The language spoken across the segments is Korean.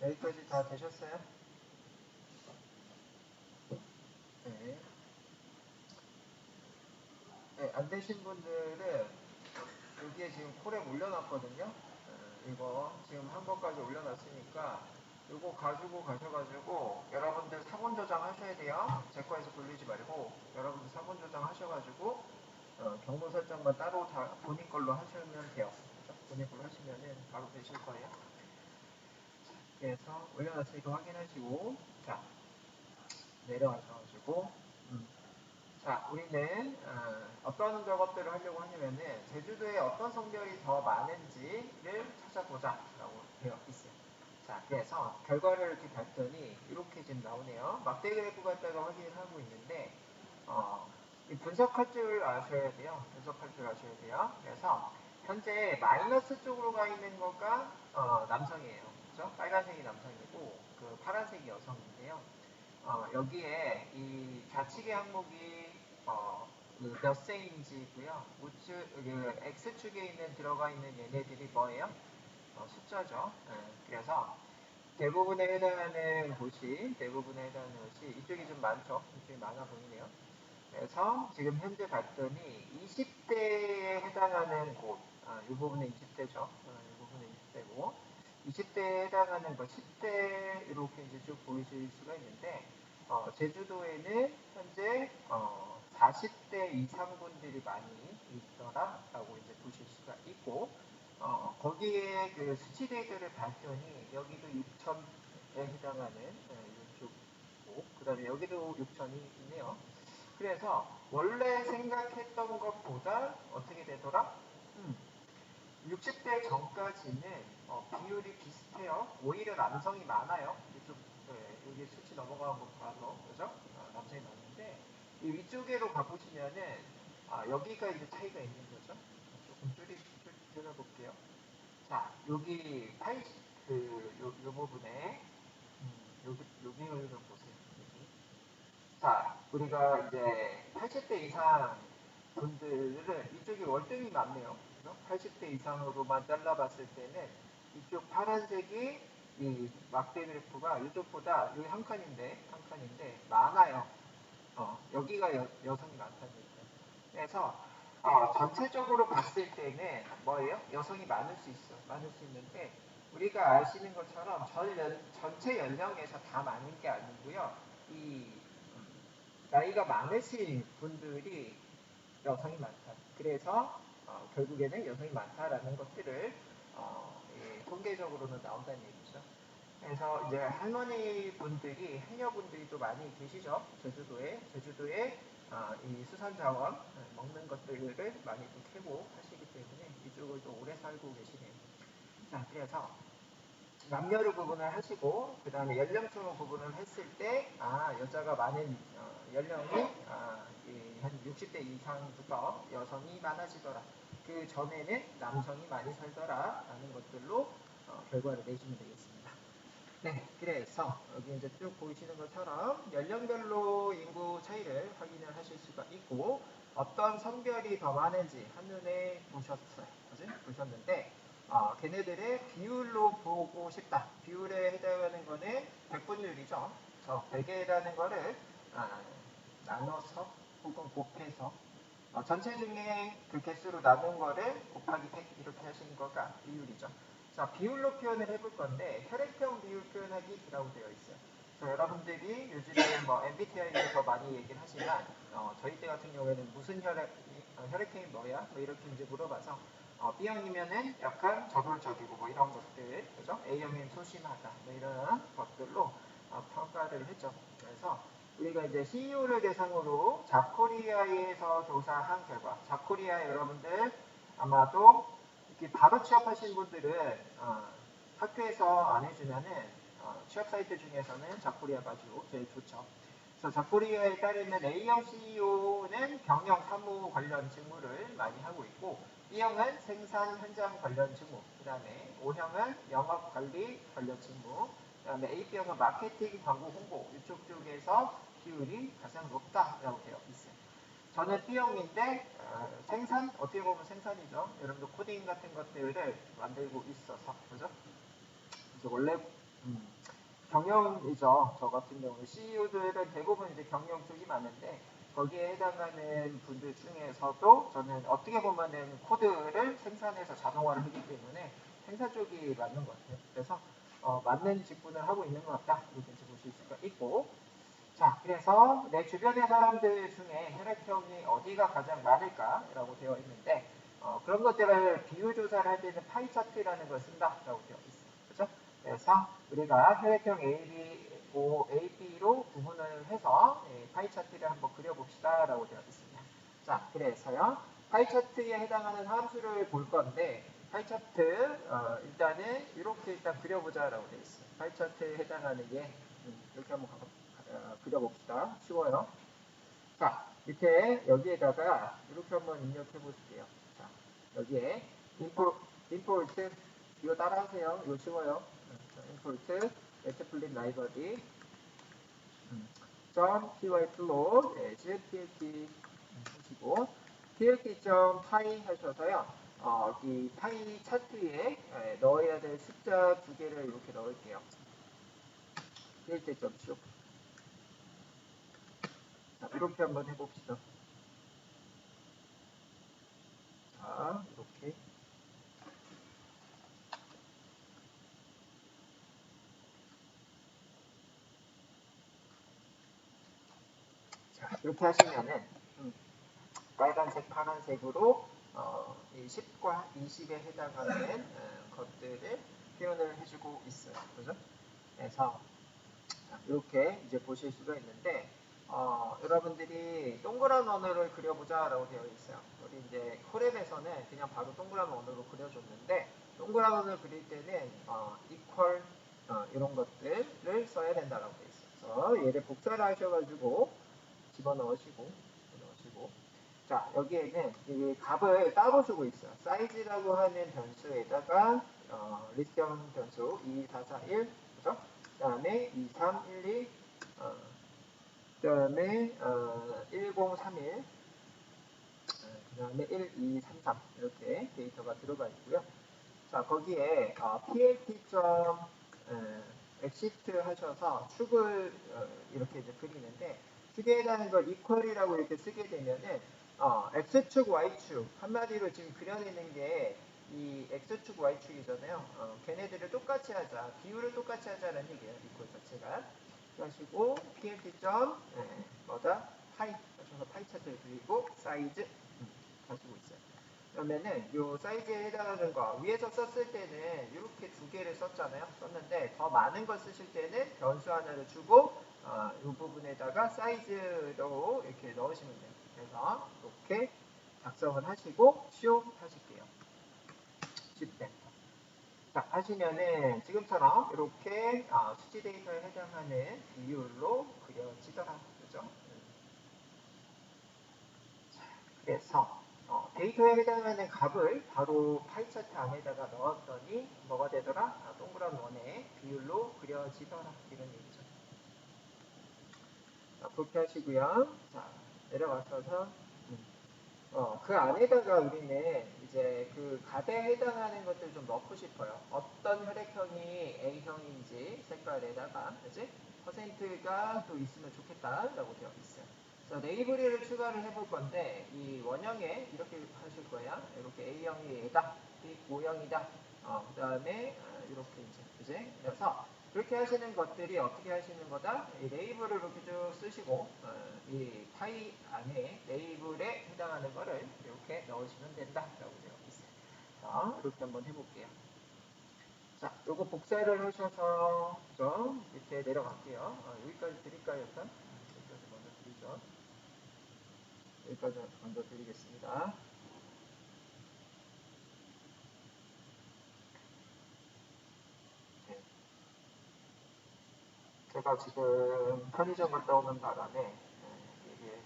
여기까지 다 되셨어요? 네. 네, 안 되신 분들은 여기에 지금 콜에 올려놨거든요. 이거 지금 한 번까지 올려놨으니까 이거 가지고 가셔가지고 여러분들 사본 저장 하셔야 돼요. 제 거에서 돌리지 말고 여러분들 사본 저장 하셔가지고 경로 설정만 따로 다 본인 걸로 하시면 돼요. 그렇죠? 본인 걸로 하시면은 바로 되실 거예요. 그래서 올려놨으니까 확인하시고 자 내려와셔가지고 자, 우리는 어떤 작업들을 하려고 하냐면은 제주도에 어떤 성별이 더 많은지를 찾아보자라고 되어 있어요. 자, 그래서 결과를 이렇게 봤더니 이렇게 지금 나오네요. 막대 그래프 갖다가 확인을 하고 있는데 이 분석할 줄 아셔야 돼요. 분석할 줄 아셔야 돼요. 그래서 현재 마이너스 쪽으로 가 있는 거가 남성이에요. 그죠? 빨간색이 남성이고 그 파란색이 여성인데요. 여기에 이 좌측의 항목이 몇 세인지고요. 그 X축에 있는 들어가 있는 얘네들이 뭐예요? 숫자죠. 그래서 대부분에 해당하는 곳이 이쪽이 좀 많죠. 이쪽이 많아 보이네요. 그래서 지금 현재 봤더니 20대에 해당하는 곳, 이 부분은 20대죠. 이 부분은 20대고 20대에 해당하는 거 10대 이렇게 이제 쭉 보이실 수가 있는데 제주도에는 현재 40대 이상 분들이 많이 있더라라고 이제 보실 수가 있고 거기에 그 수치 데이터를 봤더니 여기도 6천에 해당하는 이쪽 그 다음에 여기도 6천이 있네요. 그래서 원래 생각했던 것보다 어떻게 되더라? 60대 전까지는 비율이 비슷해요. 오히려 남성이 많아요. 이쪽 여기 수치 넘어가는 거 봐서 그죠? 남성이 많은데 이 위쪽으로 가보시면은 여기가 이제 차이가 있는 거죠. 조금 줄여볼게요. 자 여기 80, 요 부분에 여기를 좀 보세요. 여기. 자, 우리가 이제 80대 이상 분들은 이쪽이 월등히 많네요. 그죠? 80대 이상으로만 잘라봤을 때는 이쪽 파란색이 이 막대 그래프가 이쪽보다 여기 한 칸인데 많아요. 여기가 여성이 많다는 얘기죠. 그래서 전체적으로 봤을 때는 뭐예요? 여성이 많을 수 있어. 많을 수 있는데 우리가 아시는 것처럼 전체 연령에서 다 많은 게 아니고요. 이 나이가 많으신 분들이 여성이 많다. 그래서 결국에는 여성이 많다라는 것들을 예, 통계적으로는 나온다는 얘기죠. 그래서 이제 할머니 분들이, 해녀분들이 또 많이 계시죠. 제주도에 이 수산자원 먹는 것들을 많이 또 캐고 하시기 때문에 이쪽을 또 오래 살고 계시네요. 자, 그래서 남녀를 구분을 하시고 그 다음에 연령층을 구분을 했을 때 여자가 많은 연령이 한 60대 이상부터 여성이 많아지더라. 그 전에는 남성이 많이 살더라 라는 것들로 결과를 내시면 되겠습니다. 네, 그래서 여기 이제 쭉 보이시는 것처럼 연령별로 인구 차이를 확인을 하실 수가 있고 어떤 성별이 더 많은지 한눈에 보셨어요. 그지? 보셨는데 걔네들의 비율로 보고 싶다. 비율에 해당하는 거는 백분율이죠. 그래서 100이라는 거를 나눠서 혹은 곱해서 전체 중에 그 개수로 나눈 거를 곱하기 100 이렇게 하시는 거가 비율이죠. 자, 비율로 표현을 해볼 건데 혈액형 비율 표현하기라고 되어 있어요. 그래서 여러분들이 요즘에 뭐 MBTI에서 많이 얘기를 하지만 저희 때 같은 경우에는 무슨 혈액형이 뭐야? 뭐 이렇게 이제 물어봐서 B형이면은 약간 저돌적이고 뭐 이런 것들, 그죠? A형이면 소심하다, 뭐 이런 것들로 평가를 했죠. 그래서 우리가 이제 CEO를 대상으로 잡코리아에서 조사한 결과, 잡코리아 여러분들 아마도 이렇게 바로 취업하신 분들은 학교에서 안 해주면은 취업 사이트 중에서는 잡코리아가 제일 좋죠. 그래서 잡코리아에 따르면 A형 CEO는 경영 사무 관련 직무를 많이 하고 있고 B형은 생산 현장 관련 직무, 그 다음에 O형은 영업 관리 관련 직무, 그 다음에 AB형은 마케팅, 광고, 홍보 이쪽 쪽에서 비율이 가장 높다라고 되어 있어요. 저는 B형인데 생산 어떻게 보면 생산이죠. 여러분들 코딩 같은 것들을 만들고 있어서 그죠? 그래서 원래 음, 경영이죠. 저 같은 경우는 CEO들은 대부분 이제 경영 쪽이 많은데 거기에 해당하는 분들 중에서도 저는 어떻게 보면은 코드를 생산해서 자동화를 하기 때문에 생산 쪽이 맞는 것 같아요. 그래서 맞는 직군을 하고 있는 것 같다. 이렇게 이제 보실 수가 있고, 자, 그래서 내 주변의 사람들 중에 혈액형이 어디가 가장 많을까라고 되어 있는데 그런 것들을 비율 조사를 할 때는 파이 차트라는 걸 쓴다라고 되어 있어요. 그렇죠? 그래서 우리가 혈액형 AB로 구분을 해서 파이 차트를 한번 그려봅시다라고 되어 있습니다. 자, 그래서요. 파이 차트에 해당하는 함수를 볼 건데 파이 차트 일단은 이렇게 일단 그려보자라고 되어 있어요. 파이 차트에 해당하는 얘 이렇게 한번 그려봅시다. 쉬워요. 자, 밑에 여기에다가 이렇게 한번 입력해 볼게요. 자, 여기에 임포트 이거 따라하세요. 이거 쉬워요. 자, 임포트 매트플립 라이브러리 .pyplot as plt 하시고 plt.py 하셔서요. 이 파이 차트에 넣어야 될 숫자 두 개를 이렇게 넣을게요. plt.show. 자, 이렇게 한번 해봅시다. 자, 이렇게. 자, 이렇게 하시면은, 빨간색, 파란색으로, 이 10과 20에 해당하는 것들을 표현을 해주고 있어요. 그죠? 그래서, 이렇게 이제 보실 수가 있는데, 여러분들이 동그란 원으로 그려보자라고 되어 있어요. 우리 이제 콜랩에서는 그냥 바로 동그란 원으로 그려줬는데, 동그란 원을 그릴 때는, equal, 이런 것들을 써야 된다라고 되어 있어요. 그래서 얘를 복사를 하셔가지고, 집어넣으시고, 자, 여기에는 이 값을 따로 주고 있어요. 사이즈라고 하는 변수에다가, 리스형 변수 2, 4, 4, 1, 그죠? 그 다음에 2, 3, 1, 2, 그 다음에 1031, 그 다음에 1, 2, 3, 3 이렇게 데이터가 들어가 있고요. 자, 거기에 plt.exit 하셔서 축을 이렇게 이제 그리는데 축에 해당하는 걸 equal이라고 이렇게 쓰게 되면은 x축, y축 한마디로 지금 그려내는 게 이 x축, y축이잖아요. 걔네들을 똑같이 하자, 비율을 똑같이 하자는 얘기예요. equal 자체가. 하시고 plt. 뭐다? 파이 하셔서 파이 차트를 그리고 사이즈 가지고 있어요. 그러면은 요 사이즈에 해당하는 거 위에서 썼을 때는 이렇게 두 개를 썼잖아요. 썼는데 더 많은 걸 쓰실 때는 변수 하나를 주고 이 부분에다가 사이즈로 이렇게 넣으시면 돼요. 그래서 이렇게 작성을 하시고 쇼 하실게요. 쉽게. 자, 하시면은 지금처럼 이렇게 수치 데이터에 해당하는 비율로 그려지더라. 그죠? 그래서 데이터에 해당하는 값을 바로 파이 차트 안에다가 넣었더니 뭐가 되더라? 동그란 원의 비율로 그려지더라. 이런 얘기죠. 자, 그렇게 하시고요. 자, 내려가셔서 그 안에다가 우리는 이제 그 값에 해당하는 것들 좀 넣고 싶어요. 어떤 혈액형이 A형인지 색깔에다가 그지? 퍼센트가 또 있으면 좋겠다라고 되어 있어요. 그래서 네이버리를 추가를 해볼 건데 이 원형에 이렇게 하실 거예요. 이렇게 A형이 얘다, O형이다. 그 다음에 이렇게 이제 그지? 그래서 그렇게 하시는 것들이 어떻게 하시는 거다? 이 레이블을 이렇게 쭉 쓰시고 이 파이 안에 레이블에 해당하는 거를 이렇게 넣으시면 된다라고 되어 있어요. 자, 이렇게 한번 해볼게요. 자, 요거 복사를 하셔서 그죠? 밑에 내려갈게요. 여기까지 드릴까요, 일단? 여기까지 먼저 드리죠. 여기까지 먼저 드리겠습니다. 네. 제가 지금 편의점 갔다 오는 바람에 이게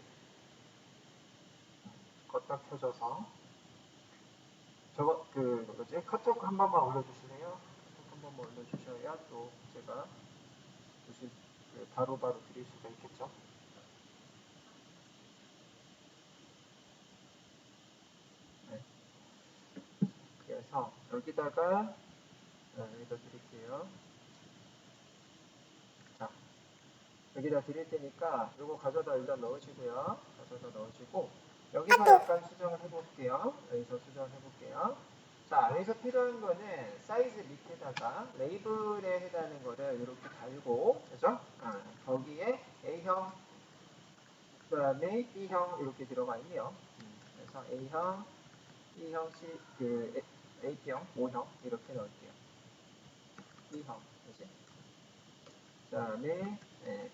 껐다 켜져서 저거 그 뭐지 카톡 한 번만 올려주실래요? 카톡 한 번만 올려주셔야 또 제가 보실 바로바로 드릴 수가 있겠죠. 네. 그래서 여기다가 여기다 드릴게요. 여기다 드릴 테니까 요거 가져다 일단 넣으시고요. 가져다 넣으시고 여기서 약간 수정을 해볼게요. 여기서 수정을 해볼게요. 자, 여기서 필요한 거는 사이즈 밑에다가 레이블에 해당하는 거를 이렇게 달고, 그죠? 거기에 A형, 그 다음에 B형 이렇게 들어가 있네요. 그래서 A형, B형, AB형, O형 이렇게 넣을게요. B형, 그지? 그 다음에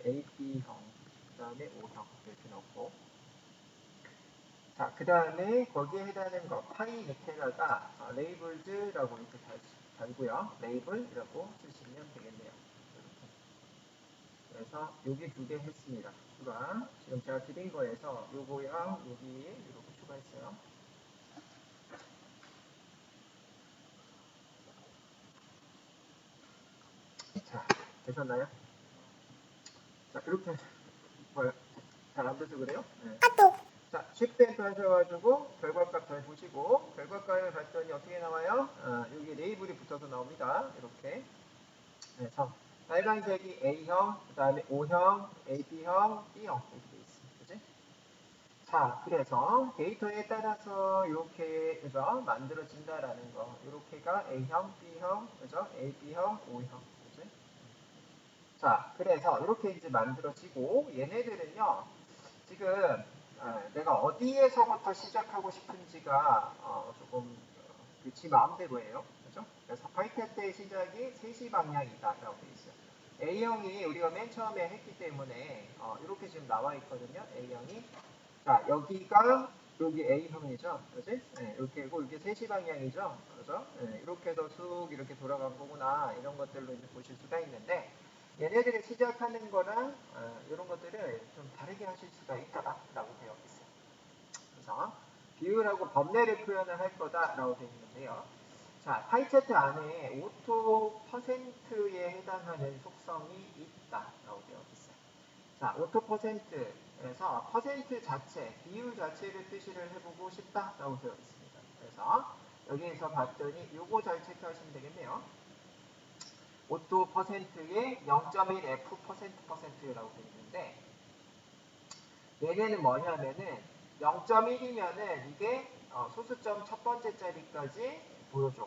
AB형, 그 다음에 O형 이렇게 넣고, 자, 그 다음에 거기에 해당하는 거 파이 밑에다가 레이블즈라고 이렇게 달고요. 레이블이라고 쓰시면 되겠네요. 이렇게. 그래서 여기 두 개 했습니다. 추가. 지금 제가 드린 거에서 요거랑 여기 이렇게 추가했어요. 자, 되셨나요? 자, 이렇게 뭐요? 잘 안 돼서 그래요? 네. 자, 쉽댄스 하셔가지고 결과값 잘 보시고 결과값을 봤더니 어떻게 나와요? 여기 레이블이 붙어서 나옵니다. 이렇게. 그래서 빨간색이 A형, 그 다음에 O형, AB형, B형 이렇게 돼 있습니다. 그지? 자, 그래서 데이터에 따라서 이렇게 그죠? 만들어진다라는 거. 이렇게가 A형, B형, 그죠? AB형, O형. 그지? 자, 그래서 이렇게 이제 만들어지고 얘네들은요. 지금 내가 어디에서부터 시작하고 싶은지가 조금 지 마음대로예요. 그죠? 그래서 파이썬 때의 시작이 3시 방향이다라고 되어 있어요. A형이 우리가 맨 처음에 했기 때문에 이렇게 지금 나와 있거든요. A형이. 자, 여기가 여기 A형이죠. 그지? 네, 이렇게고 이게 3시 방향이죠. 그죠? 네, 이렇게 해서 쑥 이렇게 돌아간 거구나. 이런 것들로 이제 보실 수가 있는데 얘네들이 시작하는 거랑 이런 것들을 좀 다르게 하실 수가 있다라고 되어 있어요. 그래서 비율하고 범례를 표현을 할 거다라고 되어 있는데요. 자, 파이차트 안에 오토 퍼센트에 해당하는 속성이 있다라고 되어 있어요. 자, 오토 퍼센트에서 퍼센트 자체, 비율 자체를 표시를 해보고 싶다라고 되어 있습니다. 그래서 여기에서 봤더니 요거 잘 체크하시면 되겠네요. 오토 퍼센트에 0.1F 퍼센트라고 되어 있는데 얘네는 뭐냐면은 0.1이면은 이게 소수점 첫 번째 자리까지 보여줘.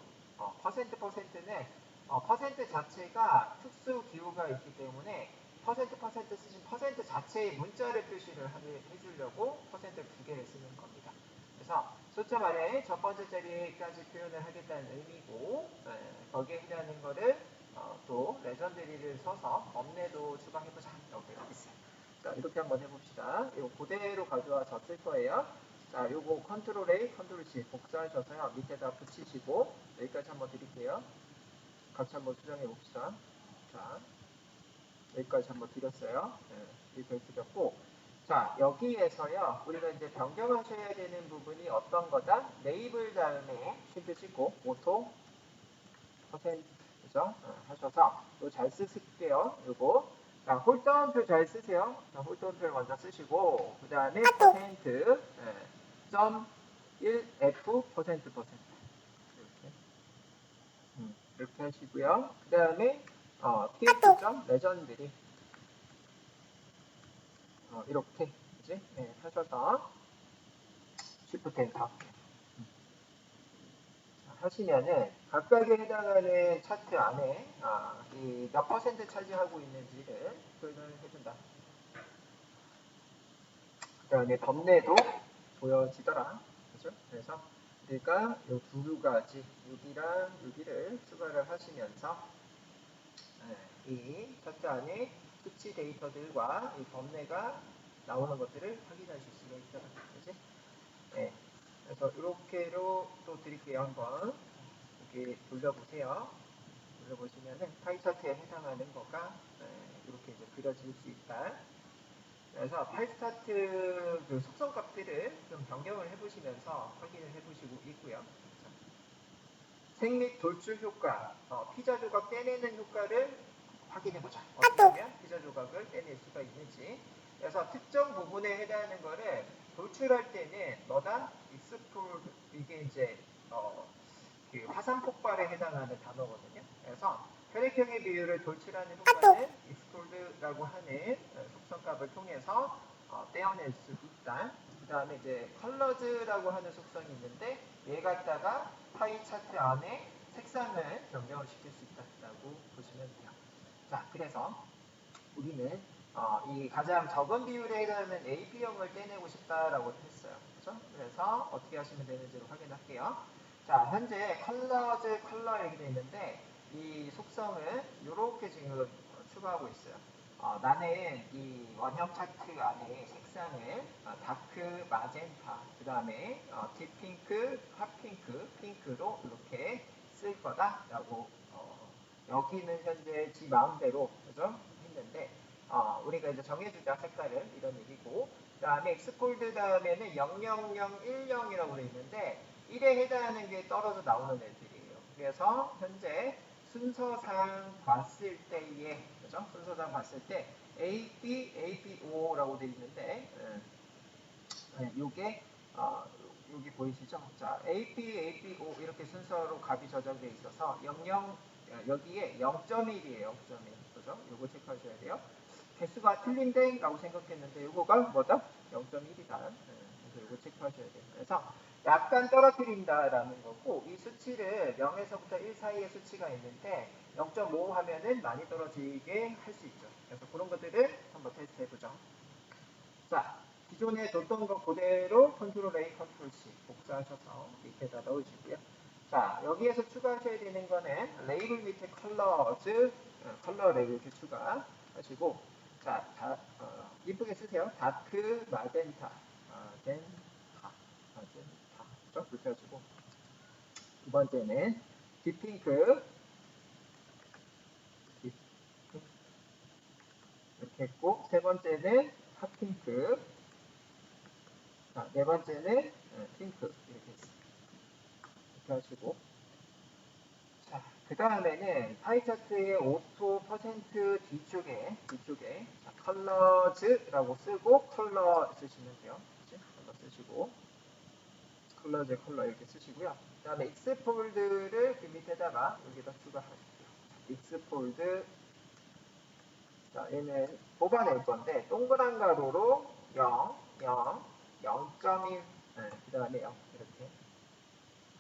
퍼센트는 퍼센트 자체가 특수 기호가 있기 때문에 퍼센트 쓰신 퍼센트 자체의 문자를 표시를 해주려고 퍼센트 두 개를 쓰는 겁니다. 그래서 숫자 안에 첫 번째 자리까지 표현을 하겠다는 의미고 거기에 해당하는 거를 또 레전드리를 써서 범례도 추가해보자 이렇게 있어요. 자, 이렇게 한번 해봅시다. 이거 그대로 가져와서 쓸 거예요. 자, 요거 컨트롤 A, 컨트롤 C 복사하셔서요. 밑에다 붙이시고 여기까지 한번 드릴게요. 같이 한번 수정해 봅시다. 자, 여기까지 한번 드렸어요. 네, 여기까지 드렸고 자, 여기에서요. 우리가 이제 변경하셔야 되는 부분이 어떤 거다? 레이블 다음에 쉴드 찍고 오토 퍼센트 그죠? 하셔서 또 잘 쓰실게요. 요거 자, 홀다운표 잘 쓰세요. 자, 홀다운표를 먼저 쓰시고 그 다음에 퍼센트 점 1F 퍼센트 이렇게 이렇게 하시고요. 그 다음에 TF 점 레전드리 이렇게 그지? 네, 하셔서 Shift 엔터 하시면은 각각에 해당하는 차트 안에 몇 퍼센트 차지하고 있는지를 표현을 해준다. 그 다음에 범례도 보여지더라. 그죠? 그래서 우리가 이 두 가지, 여기랑 여기를 추가를 하시면서 이 차트 안에 수치 데이터들과 이 범례가 나오는 것들을 확인하실 수가 있더라. 그지? 네. 그래서 이렇게로 또 드릴게요. 한번 여기 돌려보세요. 돌려보시면은 파이 차트에 해당하는 거가 이렇게 이제 그려질 수 있다. 그래서 파이스타트 그 속성 값들을 좀 변경을 해보시면서 확인을 해보시고 있고요. 생릿 돌출 효과, 피자 조각 떼내는 효과를 확인해보자. 어떻게 하면 피자 조각을 떼낼 수가 있는지. 그래서 특정 부분에 해당하는 거를 돌출할 때는 너다 익스플 이게 이제 그 화산 폭발에 해당하는 단어거든요. 그래서 혈액형의 비율을 돌출하는 효과는 익스콜드라고 하는 속성값을 통해서 떼어낼 수 있다. 그 다음에 이제 컬러즈라고 하는 속성이 있는데 얘 갖다가 파이 차트 안에 색상을 변경을 시킬 수 있다고 보시면 돼요. 자, 그래서 우리는 이 가장 적은 비율에 해당하는 AB형을 떼내고 싶다라고 했어요. 그렇죠? 그래서 어떻게 하시면 되는지를 확인할게요. 자, 현재 컬러즈 컬러 이렇게 되어 있는데 이 속성을 이렇게 지금 추가하고 있어요. 나는 이 원형 차트 안에 색상을 다크 마젠타, 그 다음에 딥핑크, 핫핑크, 핑크로 이렇게 쓸 거다라고 여기는 현재 지 마음대로 그죠? 했는데 우리가 이제 정해주자 색깔을 이런 얘기고 그 다음에 엑스폴드 다음에는 00010이라고 되어 있는데 1에 해당하는 게 떨어져 나오는 애들이에요. 그래서 현재 순서상 봤을 때에 그죠? 순서상 봤을 때 AB, ABO라고 되어 있는데 요게 여기 보이시죠? 자, AP, ABO 이렇게 순서로 값이 저장되어 있어서 00 여기에 0.1이에요. 0.1 그죠? 요거 체크하셔야 돼요. 개수가 틀린데 라고 생각했는데 요거가 뭐다? 0.1이다. 그래서 요거 체크하셔야 돼요. 그래서 약간 떨어뜨린다라는 거고 이 수치를 0에서부터 1 사이의 수치가 있는데 0.5 하면은 많이 떨어지게 할 수 있죠. 그래서 그런 것들을 한번 테스트 해보죠. 자, 기존에 뒀던 거 그대로 컨트롤 A, 컨트롤 C 복사하셔서 밑에다 넣으시고요. 자, 여기에서 추가하셔야 되는 거는 레이블 밑에 컬러즈, 컬러를 이렇게 추가하시고 자, 이쁘게 쓰세요. 다크 마젠타, 마젠타, 그렇게 하시고 두 번째는 딥핑크, 이렇게 했고 세 번째는 핫핑크, 자, 네 번째는 핑크 이렇게 했습니다. 이렇게 하시고 자, 그 다음에는 파이 차트의 오토 퍼센트 뒤쪽에 자, 컬러즈라고 쓰고 컬러 쓰시면 돼요. 그치? 컬러 쓰시고 컬러즈 컬러 이렇게 쓰시고요. 그 다음에 익스폴드를 그 밑에다가 여기다 추가하실게요. 익스폴드 자, 얘는 뽑아낼 건데 동그란 가로로 0, 0, 0.1 그 다음에 0 이렇게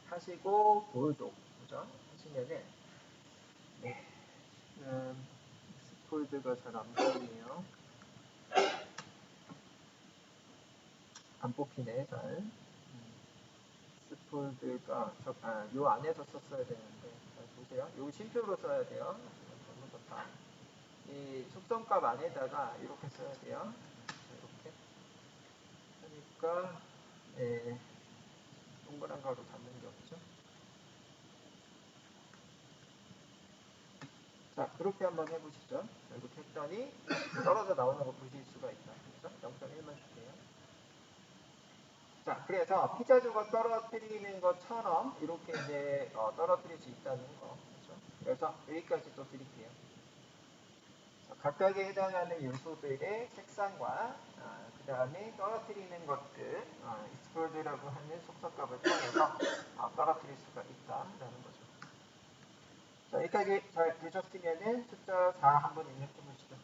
하시고 보여줘 그죠? 하시면은 네 스폴드가 잘 안 보이네요. 안 뽑히네 잘. 스폴드가 요 안에서 썼어야 되는데 잘 보세요. 요 심표로 써야 돼요. 잘못했다. 이 속성값 안에다가 이렇게 써야 돼요. 이렇게 하니까 동그란 가로 잡는 게 없죠. 자, 그렇게 한번 해보시죠. 이렇게 했더니 떨어져 나오는 거 보실 수가 있다. 그렇죠? 0.1만 줄게요. 자, 그래서 피자조각 떨어뜨리는 것처럼 이렇게 이제 떨어뜨릴 수 있다는 거. 그렇죠? 그래서 여기까지 또 드릴게요. 자, 각각에 해당하는 요소들의 색상과 그 다음에 떨어뜨리는 것들, 익스플로드라고 하는 속성값을 통해서 떨어뜨릴 수가 있다라는 거죠. 자, 여기까지 잘 되셨으면은 숫자 4 한번 입력해 보시죠.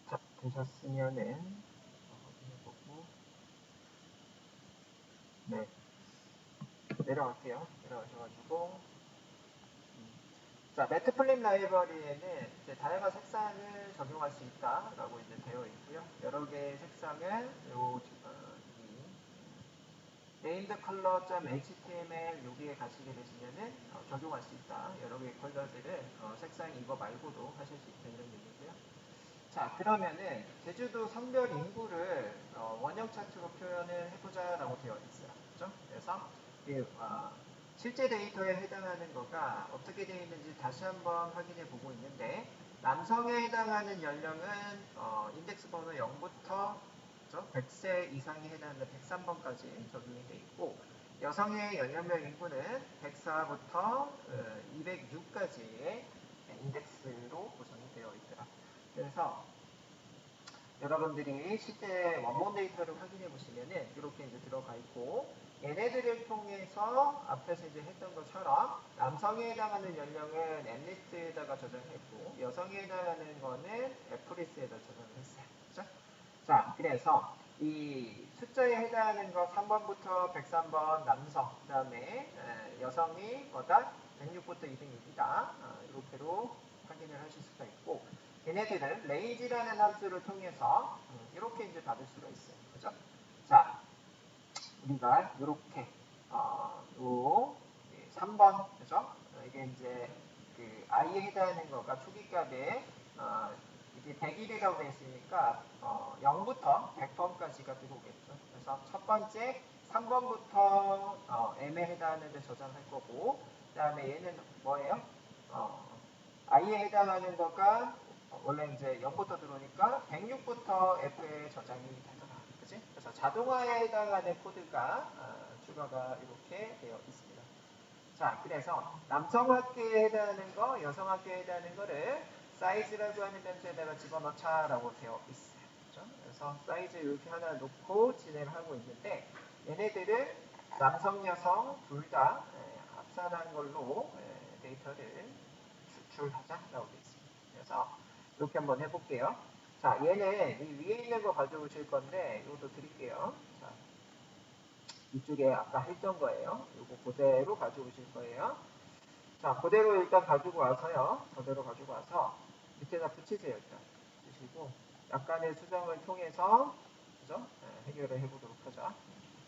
자, 되셨으면은 확인해보고 네, 내려갈게요. 내려가셔가지고 자, 매트플립 라이브러리에는 이제 다양한 색상을 적용할 수 있다라고 이제 되어 있고요. 여러 개의 색상을 이 named color.html 여기에 가시게 되시면은 적용할 수 있다. 여러 개의 컬러들을 색상 이거 말고도 하실 수 있다 이런 얘기고요. 자, 그러면은 제주도 성별 인구를 원형 차트로 표현을 해보자라고 되어 있어요. 그죠? 그래서 실제 데이터에 해당하는 거가 어떻게 되어 있는지 다시 한번 확인해 보고 있는데 남성에 해당하는 연령은 인덱스 번호 0부터 그죠? 100세 이상에 해당하는 103번까지 적용이 돼 있고 여성의 연령별 인구는 104부터 206까지의 인덱스로 구성이 되어 있더라. 그래서 여러분들이 실제 원본 데이터를 확인해 보시면은 이렇게 이제 들어가 있고 얘네들을 통해서 앞에서 이제 했던 것처럼 남성에 해당하는 연령은 M리스트에다가 저장했고 여성에 해당하는 거는 F리스트에다 저장을 했어요. 그죠? 자, 그래서 이 숫자에 해당하는 거 3번부터 103번 남성, 그 다음에 여성이 뭐다? 106부터 206이다. 이렇게로 확인을 하실 수가 있고 얘네들은 레이지라는 함수를 통해서 이렇게 이제 받을 수가 있어요. 그죠? 자, 우리가 이렇게 요 3번, 그죠? 이게 이제 그 i에 해당하는 거가 초기값에 이게 100일이라고 돼 있으니까 0부터 100번까지가 들어오겠죠. 그래서 첫 번째 3번부터 m에 해당하는 데 저장할 거고 그 다음에 얘는 뭐예요? i에 해당하는 거가 원래 이제 0부터 들어오니까 106부터 f에 저장이 되더라. 그치? 그래서 자동화에 해당하는 코드가 추가가 이렇게 되어 있습니다. 자, 그래서 남성학계에 해당하는 거, 여성학계에 해당하는 거를 사이즈라고 하는 변수에다가 집어넣자라고 되어 있어요. 그렇죠? 그래서 사이즈 이렇게 하나 놓고 진행을 하고 있는데 얘네들은 남성, 여성 둘 다 합산한 걸로 데이터를 추출하자라고 되어 있습니다. 그래서 이렇게 한번 해볼게요. 자, 얘는 이 위에 있는 거 가져오실 건데 이것도 드릴게요. 자, 이쪽에 아까 했던 거예요. 이거 그대로 가져오실 거예요. 자, 그대로 일단 가지고 와서요. 그대로 가지고 와서 밑에다 붙이세요. 일단 붙이시고 약간의 수정을 통해서 그죠? 해결을 해보도록 하죠.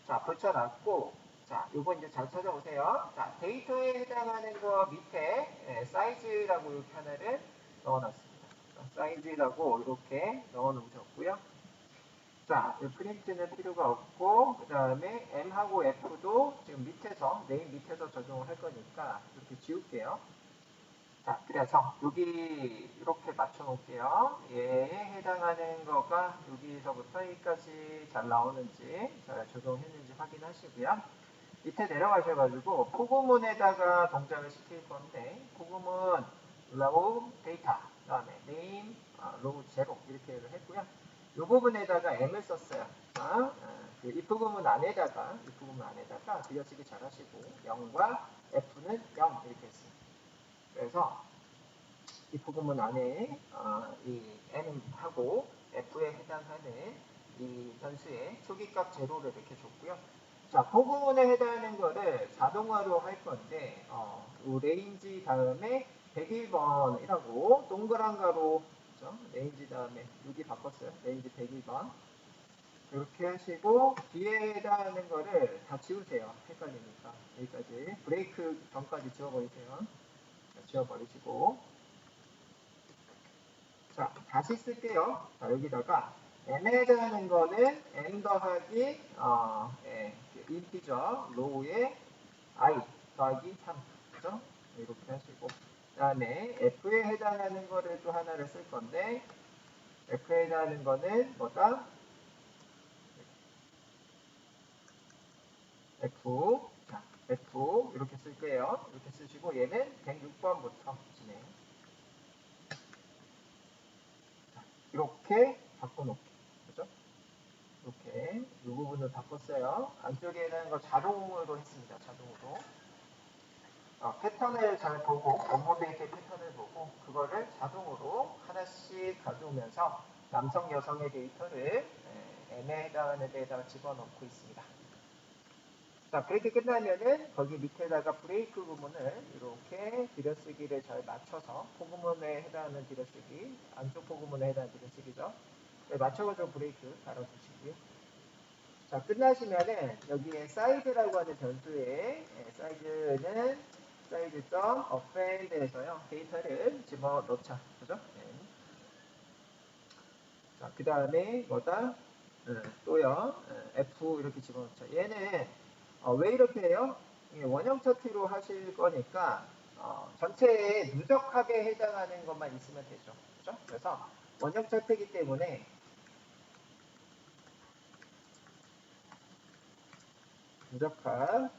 자, 붙여놨고 자, 요거 이제 잘 찾아오세요. 자, 데이터에 해당하는 거 밑에 사이즈라고 이렇게 하나를 넣어놨습니다. 사이즈라고 이렇게 넣어놓으셨고요. 자, 프린트는 필요가 없고 그 다음에 M하고 F도 지금 밑에서 네임 밑에서 적용을 할 거니까 이렇게 지울게요. 자, 그래서 여기 이렇게 맞춰 놓을게요. 얘에 해당하는 거가 여기서부터 여기까지 잘 나오는지 잘 적용했는지 확인하시고요. 밑에 내려가셔가지고 포구문에다가 동작을 시킬 건데 포구문 로우 데이터 그 다음에 네임 로우 제로 이렇게 했고요. 이 부분에다가 M을 썼어요. 그 if 구문 안에다가 들여쓰기 잘 하시고 0과 F는 0 이렇게 했어요. 그래서 if 구문 안에 이 M하고 F에 해당하는 이 변수의 초기값 제로를 이렇게 줬고요. 자, 포구문에 해당하는 거를 자동화로 할 건데 레인지 다음에 101번이라고 동그란 가로 그렇죠? 레인지 다음에 여기 바꿨어요. 레인지 101번 이렇게 하시고 뒤에 해당하는 거를 다 지우세요. 헷갈리니까 여기까지 브레이크 전까지 지워버리세요. 지워버리시고 자, 다시 쓸게요. 자, 여기다가 m에 해당하는 거는 m 더하기 인티저 로우에 i 더하기 3 그죠? 이렇게 하시고 그 다음에 f에 해당하는 거를 또 하나를 쓸 건데 f에 해당하는 거는 뭐다? f 자, f 이렇게 쓸게요. 이렇게 쓰시고 얘는 106번부터 진행 이렇게 바꿔놓을게요. 그죠? 이렇게 이 부분을 바꿨어요. 안쪽에는 거 자동으로 했습니다. 자동으로. 패턴을 잘 보고 원본 데이터의 패턴을 보고 그거를 자동으로 하나씩 가져오면서 남성 여성의 데이터를 M에 해당하는 데에다가 집어넣고 있습니다. 자, 그렇게 끝나면은 거기 밑에다가 브레이크 구문을 이렇게 들여쓰기를 잘 맞춰서 포구문에 해당하는 들여쓰기, 안쪽 포구문에 해당하는 들여쓰기죠. 네, 맞춰가지고 브레이크 달아주시고요. 자, 끝나시면은 여기에 사이즈라고 하는 변수에 사이즈는 사이즈.append에서요 데이터를 집어넣자. 그죠? 네. 자, 그 다음에 뭐다? 또요. F 이렇게 집어넣자. 얘는 왜 이렇게 해요? 원형 차트로 하실 거니까 전체의 누적합에 해당하는 것만 있으면 되죠. 그죠? 그래서 원형 차트이기 때문에 누적할.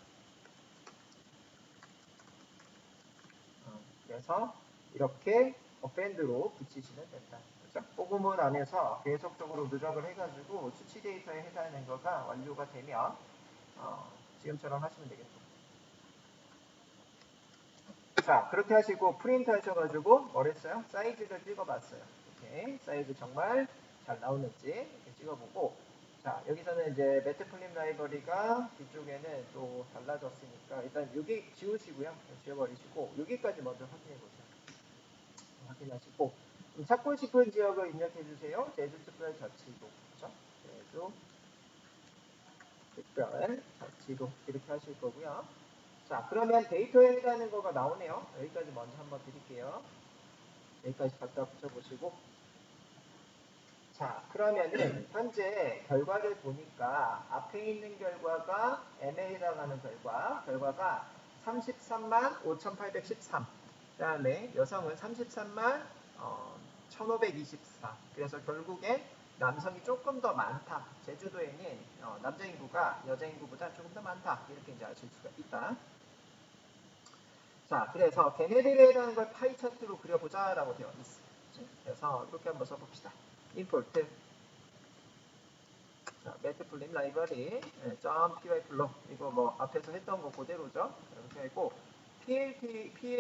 그래서 이렇게 어펜드로 붙이시면 된다. 그렇죠? 포구문 안에서 계속적으로 누적을 해가지고 수치 데이터에 해당하는 거가 완료가 되면 지금처럼 하시면 되겠죠. 자, 그렇게 하시고 프린트 하셔가지고 뭐랬어요? 사이즈를 찍어봤어요. 이렇게 사이즈 정말 잘 나오는지 이렇게 찍어보고, 자, 여기서는 이제 매트플립 라이브러리가 뒤쪽에는 또 달라졌으니까 일단 여기 지우시고요. 지워버리시고 여기까지 먼저 확인해보세요. 확인하시고 찾고 싶은 지역을 입력해주세요. 제주특별자치도, 그렇죠? 제주 특별자치도 이렇게 하실 거고요. 자, 그러면 데이터에 해당하는 거가 나오네요. 여기까지 먼저 한번 드릴게요. 여기까지 갖다 붙여보시고, 자, 그러면은 현재 결과를 보니까 앞에 있는 결과가 M에 해당하는 결과가 33만 5,813. 그 다음에 여성은 33만 1,524. 그래서 결국에 남성이 조금 더 많다. 제주도에는 남자 인구가 여자 인구보다 조금 더 많다. 이렇게 이제 아실 수가 있다. 자, 그래서 걔네들에 해당하는 걸 파이 차트로 그려보자라고 되어 있어요. 그래서 이렇게 한번 써봅시다. import 자, 매트플립 라이브러리 .py 플로 이거 뭐 앞에서 했던 거 그대로죠. 이렇게 하고 plt.rc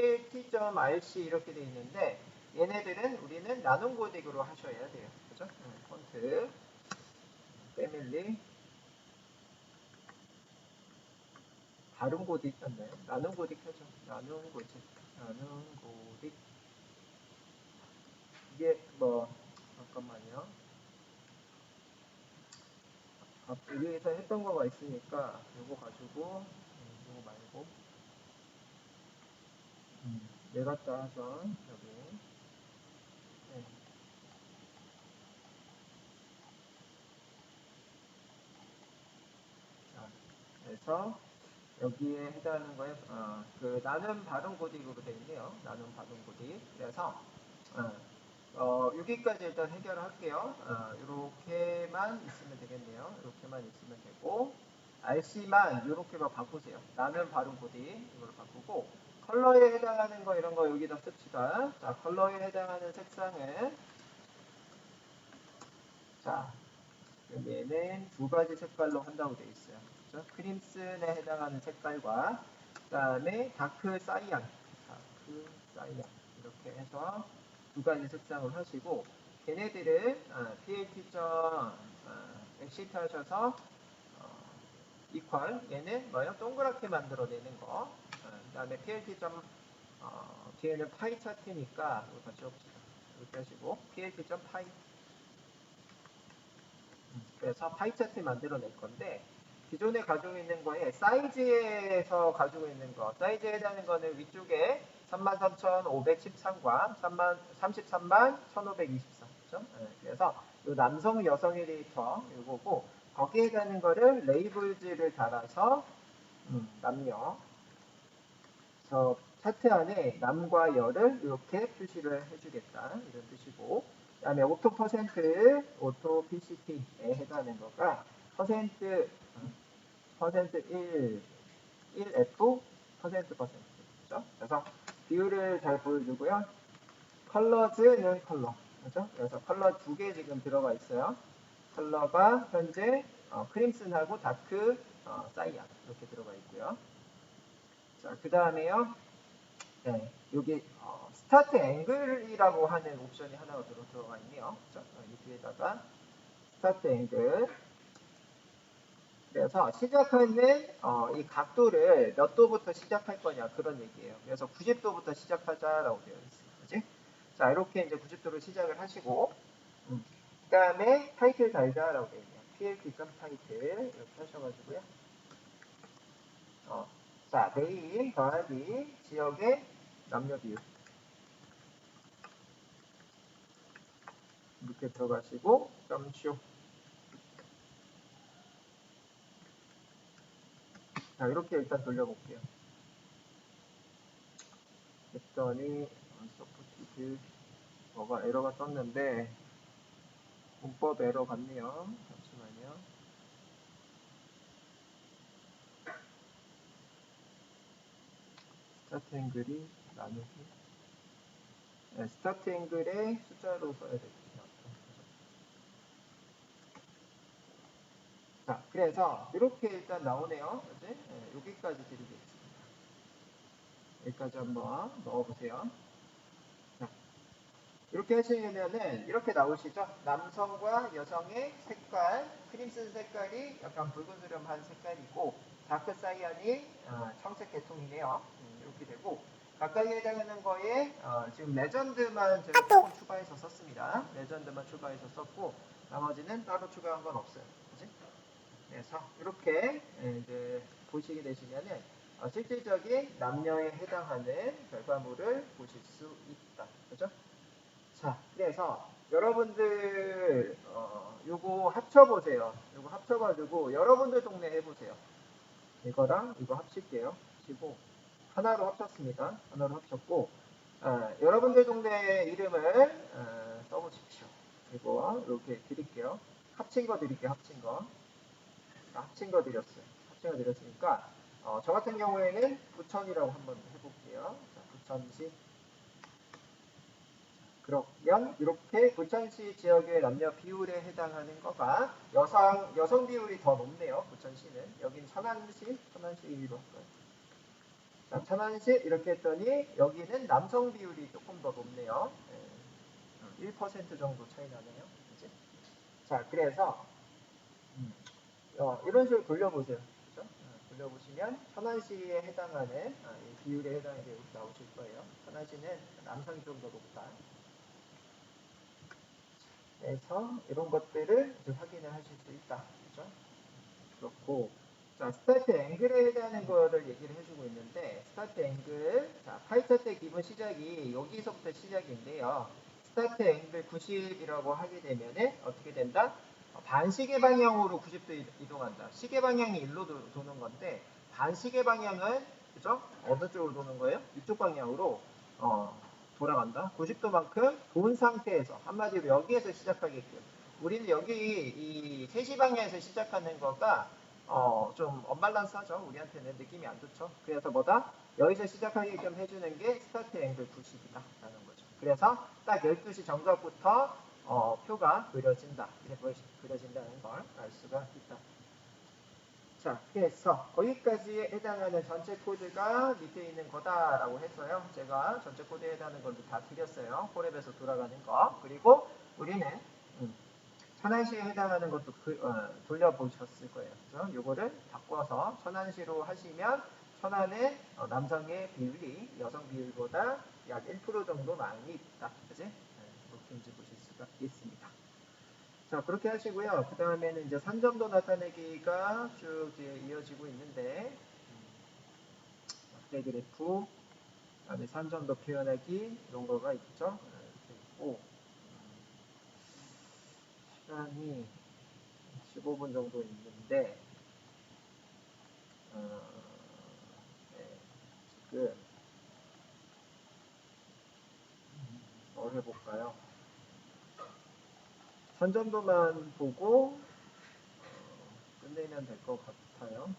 이렇게 돼 있는데 얘네들은 우리는 나눔 코딩으로 하셔야 돼요. 그죠? 폰트 패밀리 다른 코딩 있었나요? 나눔 코딩 하죠. 나눔 코딩 이게 뭐 잠깐만요. 여기에서 했던 거가 있으니까 요거 가지고 요거 말고 내가 따서 여기 네. 자, 그래서 여기에 해당하는 거에 그 나눔 발음 코딩으로 되어 있네요. 나눔 발음 코딩. 그래서 여기까지 일단 해결을 할게요. 이렇게만 있으면 되겠네요. 이렇게만 있으면 되고 RC만 이렇게만 바꾸세요. 나눔 발음 코딩 이걸로 바꾸고 컬러에 해당하는 거 이런 거 여기다 씁시다. 자, 컬러에 해당하는 색상은 자 여기에는 두 가지 색깔로 한다고 되어 있어요. 그렇죠? 크림슨에 해당하는 색깔과 그 다음에 다크 사이안 이렇게 해서 두 가지 색상을 하시고 걔네들을 plt.exit 하셔서 equal 얘는 뭐예요? 동그랗게 만들어내는 거. 그 다음에 plt. 뒤에는 파이 차트니까 이거 같이 해봅시다. 이렇게 하시고 plt.py 그래서 파이 차트 만들어낼 건데 기존에 가지고 있는 거에 사이즈에서 가지고 있는 거 사이즈에 해당하는 거는 위쪽에 33,513과 33만 1,524 그렇죠? 그래서 이 남성 여성의 데이터 이거고 거기에 해당하는 거를 레이블즈를 달아서 남녀 저 차트 안에 남과 여를 이렇게 표시를 해주겠다 이런 뜻이고 그 다음에 오토 PCT에 해당하는 거가 퍼센트 1F 그렇죠? 그래서 비율을 잘 보여주고요. 컬러즈는 컬러 그렇죠? 그래서 컬러 두 개 지금 들어가 있어요. 컬러가 현재 크림슨하고 다크 사이안 이렇게 들어가 있고요. 자, 그 다음에요. 네, 여기 스타트 앵글이라고 하는 옵션이 하나가 들어가 있네요. 자, 이 뒤에다가 스타트 앵글. 그래서 시작하는 이 각도를 몇 도부터 시작할 거냐 그런 얘기예요. 그래서 90도부터 시작하자라고 되어 있어요. 그지? 자, 이렇게 이제 90도로 시작을 하시고 그 다음에 타이틀 달자라고 되어 있네요. PLT 타이틀 이렇게 하셔가지고요. 자, 메인 더하기 지역의 남녀 비율 이렇게 들어가시고 점쇼 자, 이렇게 일단 돌려볼게요. 했더니 서포티드 뭐가 에러가 떴는데 문법 에러 같네요. 잠시만요. 스타트 앵글이 나누기. 네, 스타트 앵글에 숫자로 써야 되겠죠. 자, 그래서 이렇게 일단 나오네요. 이제 네, 여기까지 드리겠습니다. 여기까지 한번 넣어보세요. 자, 이렇게 하시면은 이렇게 나오시죠. 남성과 여성의 색깔, 크림 쓴 색깔이 약간 붉은스름한 색깔이고 다크 사이언이 청색 계통이네요. 이렇게 되고 가까이에 해당하는 거에 지금 레전드만 제가 조금 추가해서 썼습니다. 레전드만 추가해서 썼고 나머지는 따로 추가한 건 없어요. 그치? 그래서 이렇게 이제 보시게 되시면은 실질적인 남녀에 해당하는 결과물을 보실 수 있다. 그죠? 자, 그래서 여러분들 요거 합쳐보세요. 요거 합쳐가지고 여러분들 동네 해보세요. 이거랑 이거 합칠게요. 합치고 하나로 합쳤습니다. 하나로 합쳤고 여러분들 동네 이름을 써보십시오. 그리고 이렇게 드릴게요. 합친 거 드릴게요. 합친 거. 합친 거 드렸어요. 합친 거 드렸으니까 저 같은 경우에는 부천이라고 한번 해볼게요. 자, 부천시. 그러면 이렇게 부천시 지역의 남녀 비율에 해당하는 거가 여성 비율이 더 높네요. 부천시는. 여긴 천안시로 할까요? 자, 천안시 이렇게 했더니 여기는 남성 비율이 조금 더 높네요. 1% 정도 차이 나네요. 그치? 자, 그래서 이런 식으로 돌려보세요. 그죠? 돌려보시면 천안시에 해당하는 이 비율에 해당하는 게 나오실 거예요. 천안시는 남성이 좀 더 높다. 그래서 이런 것들을 이제 확인을 하실 수 있다. 그죠? 그렇고, 자, 스타트 앵글에 해당하는 거를 얘기를 해주고 있는데, 스타트 앵글, 자, 파이 차트의 기본 시작이 여기서부터 시작인데요. 스타트 앵글 90이라고 하게 되면은 어떻게 된다? 반시계 방향으로 90도 이동한다. 시계 방향이 일로 도는 건데, 반시계 방향은, 그죠? 어느 쪽으로 도는 거예요? 이쪽 방향으로, 돌아간다. 90도만큼 돈 상태에서 한마디로 여기에서 시작하게끔. 우리는 여기 이 3시 방향에서 시작하는 거가 좀 언밸런스하죠. 우리한테는 느낌이 안 좋죠. 그래서 뭐다? 여기서 시작하게끔 해주는 게 스타트 앵글 90이다 라는 거죠. 그래서 딱 12시 정각부터 표가 그려진다. 이렇게 그려진다는 걸 알 수가 있다. 자, 그래서 거기까지에 해당하는 전체 코드가 밑에 있는 거다라고 해서요. 제가 전체 코드에 해당하는 것도 다 드렸어요. 콜앱에서 돌아가는 거. 그리고 우리는 천안시에 해당하는 것도 돌려보셨을 거예요. 그래서 요거를 바꿔서 천안시로 하시면 천안의 남성의 비율이 여성 비율보다 약 1% 정도 많이 있다. 그지? 이렇게 이제 보실 수가 있습니다. 자, 그렇게 하시고요. 그 다음에는 이제 산점도 나타내기가 쭉 이어지고 있는데, 확대 그래프, 그다음에 산점도 표현하기, 이런 거가 있죠. 이렇게 있고, 시간이 15분 정도 있는데, 네, 지금, 뭘 해볼까요? 산점도만 보고, 끝내면 될 것 같아요.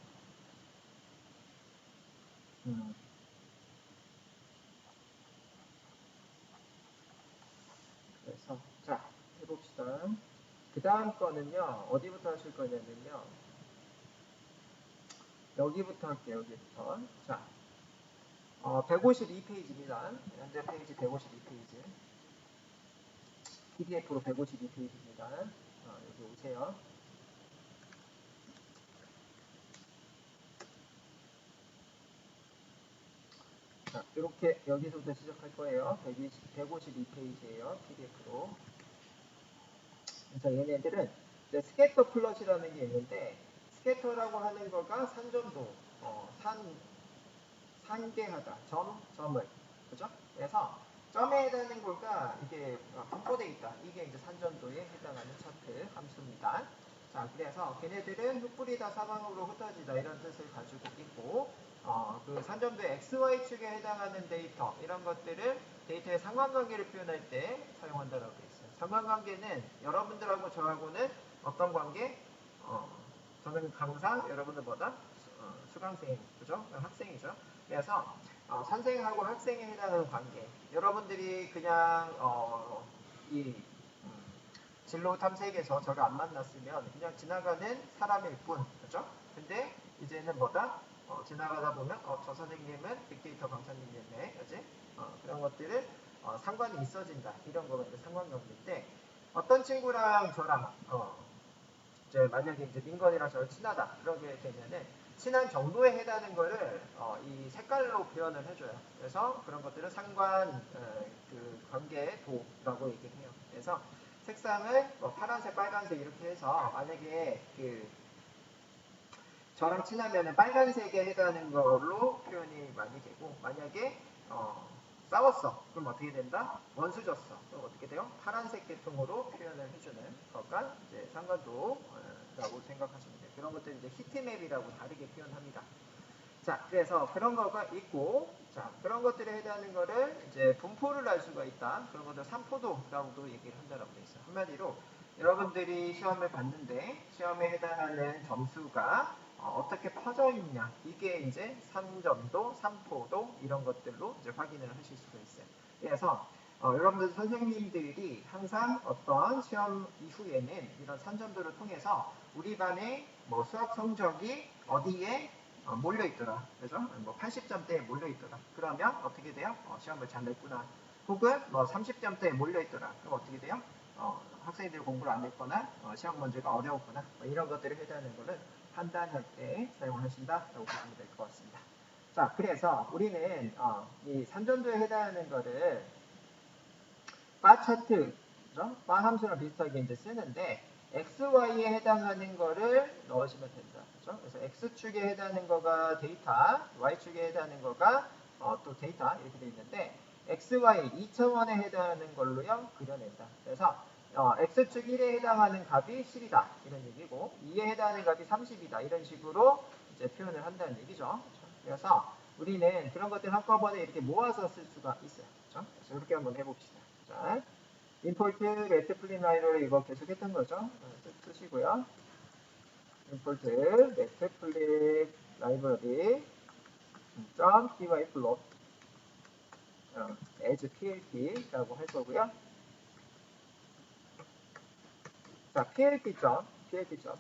그래서 자 해봅시다. 그 다음 거는요 어디부터 하실 거냐면요 여기부터 할게요. 여기부터. 자 152페이지입니다. 현재 페이지 152페이지. PDF로 152페이지입니다. 여기 오세요. 자, 이렇게 여기서부터 시작할 거예요. 152페이지예요. PDF로. 그래서 얘네들은 이제 스캐터 플롯이라는 게 있는데 스캐터라고 하는 거가 산점도, 산계하다, 점을, 그죠? 그래서 점에 해당하는 거가 이게 분포되어 있다. 이게 이제 산점도에 해당하는 차트 함수입니다. 자, 그래서 걔네들은 흩뿌리다 사방으로 흩어지다 이런 뜻을 가지고 있고, 그 산점도의 XY축에 해당하는 데이터 이런 것들을 데이터의 상관관계를 표현할 때 사용한다라고 되어 있어요. 상관관계는 여러분들하고 저하고는 어떤 관계? 저는 강사, 여러분들 뭐다? 수강생, 그죠? 학생이죠. 그래서 선생하고 학생에 해당하는 관계. 여러분들이 그냥 이 진로 탐색에서 저를 안 만났으면 그냥 지나가는 사람일 뿐, 그죠? 근데 이제는 뭐다? 지나가다 보면 저 선생님은 빅데이터 강사님이었네, 그지? 그런 것들은 상관이 있어진다. 이런 거가 이제 상관관계인데 어떤 친구랑 저랑 이제 만약에 이제 민건이랑 저랑 친하다 그러게 되면은 친한 정도에 해당하는 거를 이 색깔로 표현을 해줘요. 그래서 그런 것들은 상관 그 관계의 도라고 얘기를 해요. 그래서 색상을 뭐 파란색, 빨간색 이렇게 해서 만약에 그 저랑 친하면은 빨간색에 해당하는 걸로 표현이 많이 되고 만약에 싸웠어. 그럼 어떻게 된다? 원수졌어. 그럼 어떻게 돼요? 파란색 계통으로 표현을 해주는 것과 이제 상관도라고 생각하시면 돼요. 그런 것들 이제 히트맵이라고 다르게 표현합니다. 자, 그래서 그런 거가 있고, 자, 그런 것들에 해당하는 거를 이제 분포를 알 수가 있다. 그런 것들 삼포도라고도 얘기를 한다라고 되어 있어요. 한마디로 여러분들이 시험을 봤는데 시험에 해당하는 점수가 어떻게 퍼져 있냐. 이게 이제 3점도, 3포도 이런 것들로 이제 확인을 하실 수가 있어요. 그래서 여러분들 선생님들이 항상 어떤 시험 이후에는 이런 3점도를 통해서 우리 반의 뭐 수학 성적이 어디에 몰려있더라. 그죠? 뭐 80점대에 몰려있더라. 그러면 어떻게 돼요? 시험을 잘 냈구나. 혹은 뭐 30점대에 몰려있더라. 그럼 어떻게 돼요? 학생들이 공부를 안 했거나 시험 문제가 어려웠구나. 뭐 이런 것들을 해당하는 거를 판단할 때 사용하신다라고 보시면 될 것 같습니다. 자, 그래서 우리는 이 산전도에 해당하는 거를 바 차트, 그죠? 바 함수랑 비슷하게 이제 쓰는데 x, y에 해당하는 거를 넣으시면 된다. 그죠? 그래서 x축에 해당하는 거가 데이터, y축에 해당하는 거가 또 데이터 이렇게 되어 있는데 x, y 2차원에 해당하는 걸로요 그려낸다. 그래서 x축 1에 해당하는 값이 10이다. 이런 얘기고 2에 해당하는 값이 30이다. 이런 식으로 이제 표현을 한다는 얘기죠. 그래서 우리는 그런 것들 한꺼번에 이렇게 모아서 쓸 수가 있어요. 그렇죠? 그래서 이렇게 한번 해봅시다. 자, 임포트 매트플립 라이브러리 이거 계속 했던 거죠. 쓰시고요. 임포트 매트플립 라이브러리 .py 플롯 as plt라고 할 거고요. 자, plt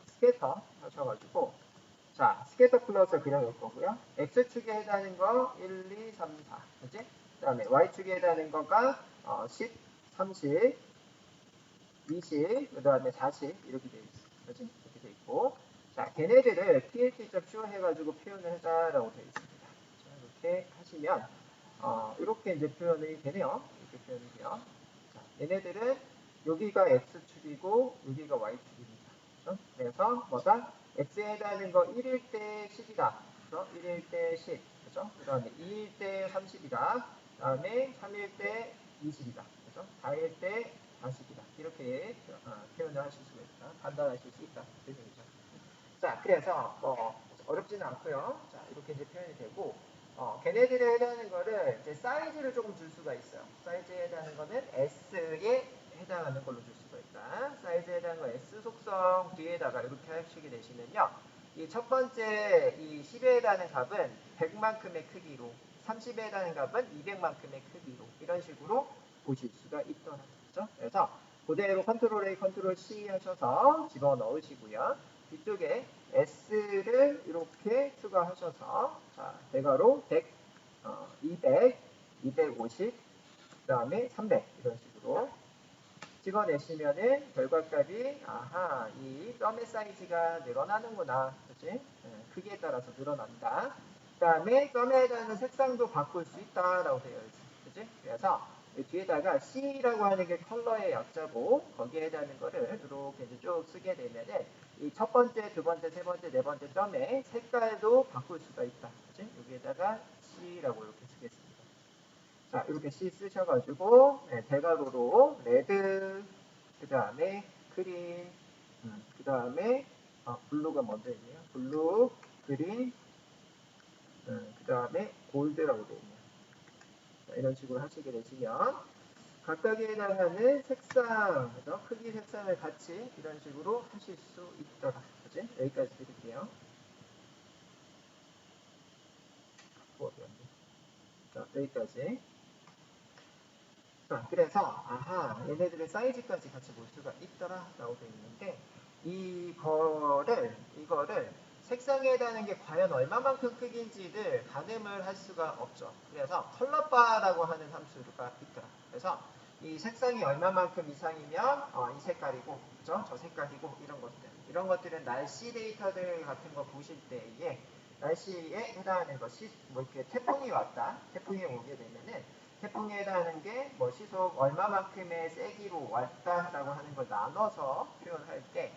스케터 하셔가지고 자, 스케터 플롯을 그려놓을 거고요. x축에 해당하는 거 1, 2, 3, 4 그치? 그 다음에 y축에 해당하는 거가 10, 30 20, 그 다음에 40 이렇게 돼 있어. 그렇지? 이렇게 돼 있고 자, 걔네들을 plt.show 해가지고 표현을 해자라고 되어 있습니다. 자, 이렇게 하시면 이렇게 이제 표현이 되네요. 이렇게 표현이 돼요. 자, 얘네들은 여기가 x축이고 여기가 y축입니다. 그렇죠? 그래서 뭐다? x에 해당하는 거 1일 때 10이다. 그렇죠? 1일 때 10. 그렇죠? 그 다음에 2일 때 30이다. 그 다음에 3일 때 20이다. 그렇죠? 4일 때 40이다. 이렇게 표현을 하실 수가 있다. 판단하실 수 있다. 그 얘기죠. 자, 그래서 어렵지는 않고요. 자, 이렇게 이제 표현이 되고 걔네들에 해당하는 거를 이제 사이즈를 조금 줄 수가 있어요. 사이즈에 해당하는 거는 S에 해당하는 걸로 줄 수가 있다. 사이즈에 해당하는 거 S 속성 뒤에다가 이렇게 하시게 되시면요. 이 첫 번째 이 10에 해당하는 값은 100만큼의 크기로 30에 해당하는 값은 200만큼의 크기로 이런 식으로 보실 수가 있더라고요. 그렇죠? 그래서 그대로 컨트롤 A, 컨트롤 C 하셔서 집어넣으시고요. 뒤쪽에 S를 이렇게 추가하셔서 자, 대괄호 100, 200, 250, 그 다음에 300 이런 식으로 찍어내시면은 결과값이 아하 이 썸의 사이즈가 늘어나는구나. 그치? 크기에 따라서 늘어난다. 그 다음에 썸에 해당하는 색상도 바꿀 수 있다라고 되어 있지. 그치? 그래서 뒤에다가 C라고 하는 게 컬러의 약자고 거기에 해당하는 거를 이렇게 이제 쭉 쓰게 되면은 이 첫 번째, 두 번째, 세 번째, 네 번째 썸의 색깔도 바꿀 수가 있다. 그치? 여기에다가 C라고 이렇게 쓰겠습니다. 자, 이렇게 C 쓰셔가지고 대괄호로 레드, 그 다음에 크림, 그 다음에 블루가 먼저 있네요. 블루, 그린, 그 다음에 골드라고 되어 있네요. 자, 이런 식으로 하시게 되시면 각각에 해당하는 색상, 그죠? 크기 색상을 같이 이런 식으로 하실 수 있더라. 그지? 여기까지 드릴게요. 어디 안 돼? 여기까지. 자, 그래서 아하, 얘네들의 사이즈까지 같이 볼 수가 있더라라고 되어 있는데 이거를 색상에 대한 게 과연 얼마만큼 크기인지를 가늠을 할 수가 없죠. 그래서 컬러바라고 하는 함수가 있더라. 그래서 이 색상이 얼마만큼 이상이면 이 색깔이고, 그죠? 저 색깔이고 이런 것들은 날씨 데이터들 같은 거 보실 때에 날씨에 해당하는 것이 뭐 이렇게 태풍이 왔다, 태풍이 오게 되면은 태풍에 해당하는 게 뭐 시속 얼마만큼의 세기로 왔다라고 하는 걸 나눠서 표현할 때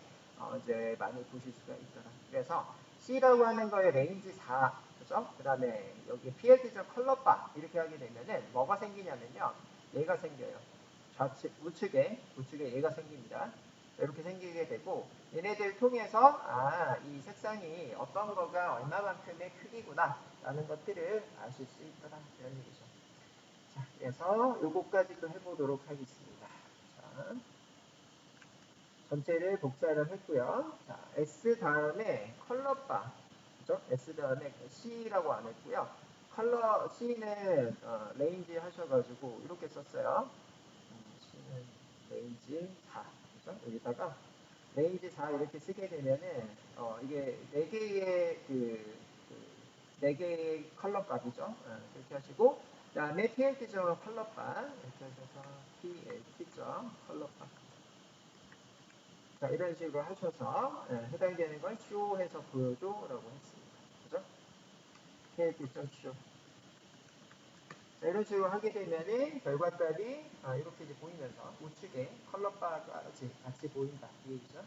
이제 많이 보실 수가 있더라. 그래서 C라고 하는 거에 레인지 4, 그죠? 그 다음에 여기 PLT점 컬러바 이렇게 하게 되면은 뭐가 생기냐면요. 얘가 생겨요. 좌측, 우측에 얘가 생깁니다. 이렇게 생기게 되고 얘네들 통해서 이 색상이 어떤 거가 얼마만큼의 크기구나 라는 것들을 아실 수 있더라 이런 얘기죠. 자, 그래서 요거까지 또 해보도록 하겠습니다. 자, 전체를 복사를 했고요. 자, S 다음에 컬러바, 그죠? S 다음에 C라고 안 했고요. 컬러 C는 레인지 하셔가지고 이렇게 썼어요. C는 레인지 4, 그죠? 여기다가 레인지 4 이렇게 쓰게 되면은 이게 4개의 네 개의 컬러 값이죠. 그렇게 하시고 그 다음에 PLT점 컬러 값 이렇게 하셔서 PLT점 컬러 값. 자, 이런 식으로 하셔서 해당되는 걸 쇼해서 보여줘라고 했습니다. 그죠? PLT점 쇼. 자, 이런 식으로 하게 되면은 결과값이 이렇게 이제 보이면서 우측에 컬러 바까지 같이 보인다. 이 얘기죠.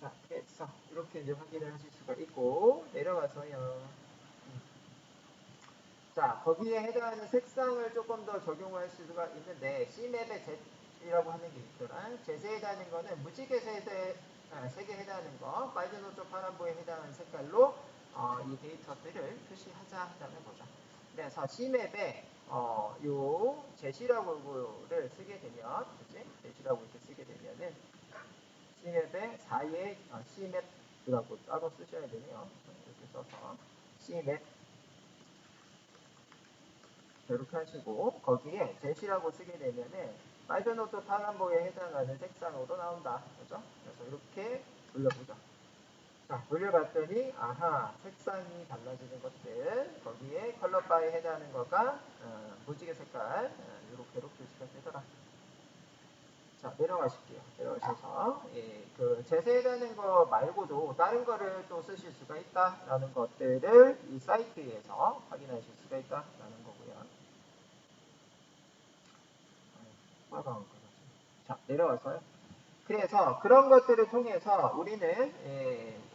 자, 그래서 이렇게 이제 확인을 하실 수가 있고 내려가서요. 자, 거기에 해당하는 색상을 조금 더 적용할 수가 있는데 C맵의 Z이라고 하는 게 있더라. Z에 해당하는 거는 무지개색에 색에 해당하는 거, 빨간, 노초, 파란보에 해당하는 색깔로 이 데이터들을 표시하자라는 거죠. 그래서 C맵에 요 Z라고를 쓰게 되면, 그치? Z라고 이렇게 쓰게 되면은 C맵에 4의 C맵이라고 따로 쓰셔야 되네요. 이렇게 써서 C맵 이렇게 하시고 거기에 제시라고 쓰게 되면은 빨간 옷도 파란보에 해당하는 색상으로 나온다. 그죠? 그래서 이렇게 돌려보죠. 자, 돌려봤더니 아하 색상이 달라지는 것들 거기에 컬러바에 해당하는 거가 무지개 색깔 이렇게로 표시가 되더라. 자, 내려가실게요. 내려가셔서 그 제세라는 거 말고도 다른 거를 또 쓰실 수가 있다라는 것들을 이 사이트에서 확인하실 수가 있다라는 거고요. 자, 내려와서요. 그래서 그런 것들을 통해서 우리는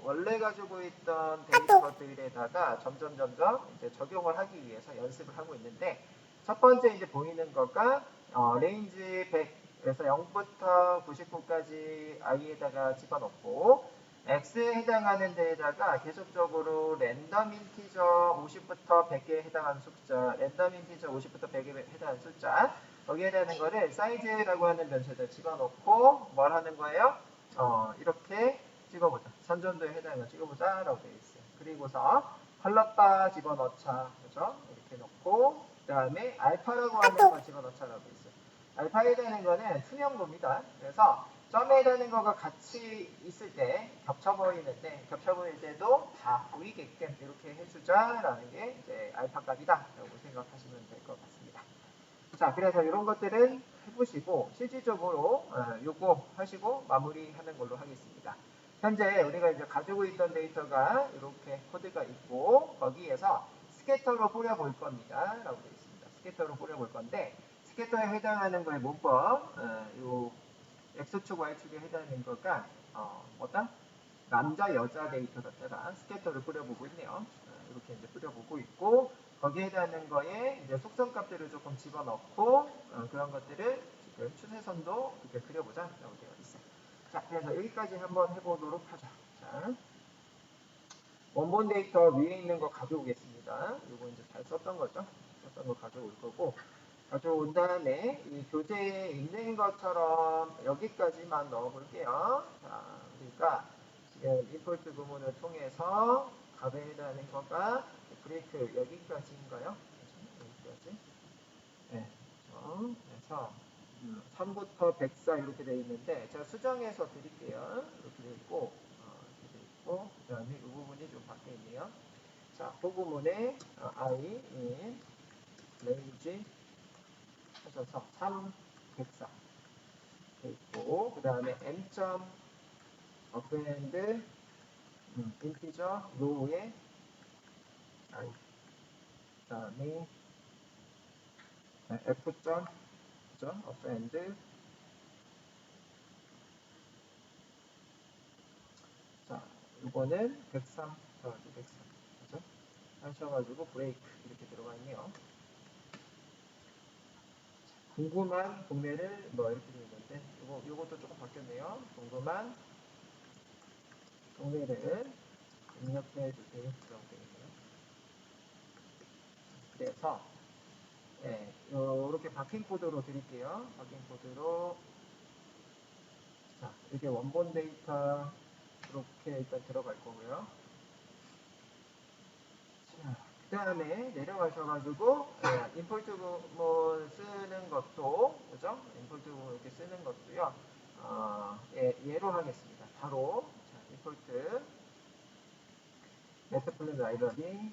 원래 가지고 있던 데이터들에다가 점점 이제 적용을 하기 위해서 연습을 하고 있는데 첫 번째 이제 보이는 거가 레인지 100 그래서 0부터 99까지 i에다가 집어넣고 x에 해당하는 데에다가 계속적으로 랜덤 인티저 50부터 100개에 해당하는 숫자 랜덤 인티저 50부터 100에 해당하는 숫자 거기에 대한 거를 사이즈라고 하는 변수에다 집어넣고 뭘 하는 거예요? 이렇게 찍어보자. 선전도에 해당하는 거 찍어보자 라고 되어 있어요. 그리고서 컬러바 집어넣자. 그죠? 이렇게 넣고 그 다음에 알파라고 하는 거 집어넣자 라고 되어 있어요. 알파에 대한 거는 투명도입니다. 그래서 점에 대한 거가 같이 있을 때 겹쳐 보이는데 겹쳐 보일 때도 다 보이게끔 이렇게 해주자라는 게 이제 알파 값이다라고 생각하시면 될 것 같습니다. 자, 그래서 이런 것들은 해보시고 실질적으로 요거 하시고 마무리하는 걸로 하겠습니다. 현재 우리가 이제 가지고 있던 데이터가 이렇게 코드가 있고 거기에서 스캐터로 뿌려볼 겁니다. 라고 되어 있습니다. 스캐터로 뿌려볼 건데 스캐터에 해당하는 거의 문법 요 X축, Y축에 해당하는 거가 뭐다? 남자, 여자 데이터 갖다가 스캐터를 뿌려보고 있네요. 이렇게 이제 뿌려보고 있고 거기에 해당하는 거에 이제 속성 값들을 조금 집어넣고 그런 것들을 지금 추세선도 이렇게 그려보자라고 되어 있어요. 자, 그래서 여기까지 한번 해보도록 하죠. 자, 원본 데이터 위에 있는 거 가져오겠습니다. 이거 이제 잘 썼던 거죠. 썼던 거 가져올 거고 가져온 다음에 이 교재에 있는 것처럼 여기까지만 넣어볼게요. 자, 그러니까 지금 임포트 구문을 통해서 값에 해당하는 거가 브레이크 여기까지인가요? 여기까지. 네. 그래서 3부터 104 이렇게 되어 있는데 제가 수정해서 드릴게요. 이렇게 되어 있고 이렇게 되어 있고 그 다음에 이 부분이 좀 바뀌어 있네요. 자, 부분에 I in range 하셔서 3, 104 되어 있고 그 다음에 m. append integer row에 I 그 다음에 f. append 자, 이거는 103 더하기 103 그죠? 하셔가지고 브레이크 이렇게 들어가 있네요. 궁금한 동네를 뭐 이렇게 되어 있는데 요것도 조금 바뀌었네요. 궁금한 동네를 입력해 주세요. 그래서 네, 이렇게 바뀐 코드로 드릴게요. 바뀐 코드로 자, 이렇게 원본 데이터 이렇게 일단 들어갈 거고요. 자, 그 다음에 내려가셔가지고 임포트 뭐 쓰는 것도 그죠? 임포트 이렇게 쓰는 것도요. 예로 하겠습니다. 바로 자, 임포트 메타플랜 라이브러리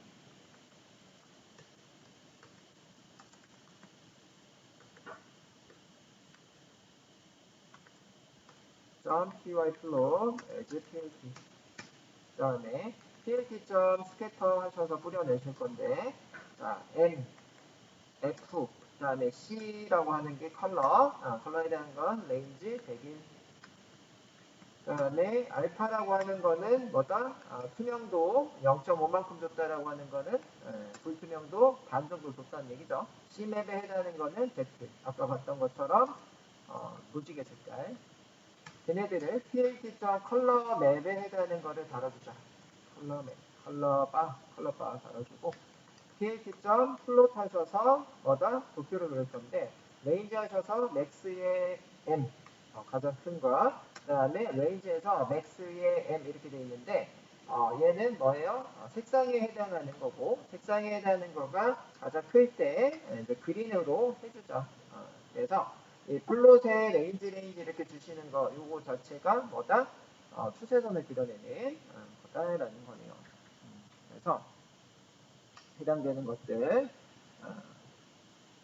.pyplot as plt 그 다음에 plt.scatter 하셔서 뿌려내실 건데 자, n, f 그 다음에 c라고 하는 게 컬러에 대한 건 range 100일 그 다음에 알파라고 하는 거는 뭐다? 투명도 0.5만큼 줬다라고 하는 거는 불투명도 반 정도 줬다는 얘기죠. C맵에 해당하는 거는 Z. 아까 봤던 것처럼 무지개 색깔. 걔네들을 plt.color 맵에 해당하는 거를 달아주자. 컬러 맵, 컬러바 달아주고 plt.plot 하셔서 뭐다? 도표를 그릴 건데 레인지 하셔서 max의 m 가장 큰 거. 그 다음에 레인지에서 max의 m 이렇게 되어 있는데 얘는 뭐예요? 색상에 해당하는 거고 색상에 해당하는 거가 가장 클 때 이제 그린으로 해주죠. 그래서 이 플롯의 레인지 이렇게 주시는 거 요거 자체가 뭐다? 추세선을 그려내는 거다라는 거네요. 그래서 해당되는 것들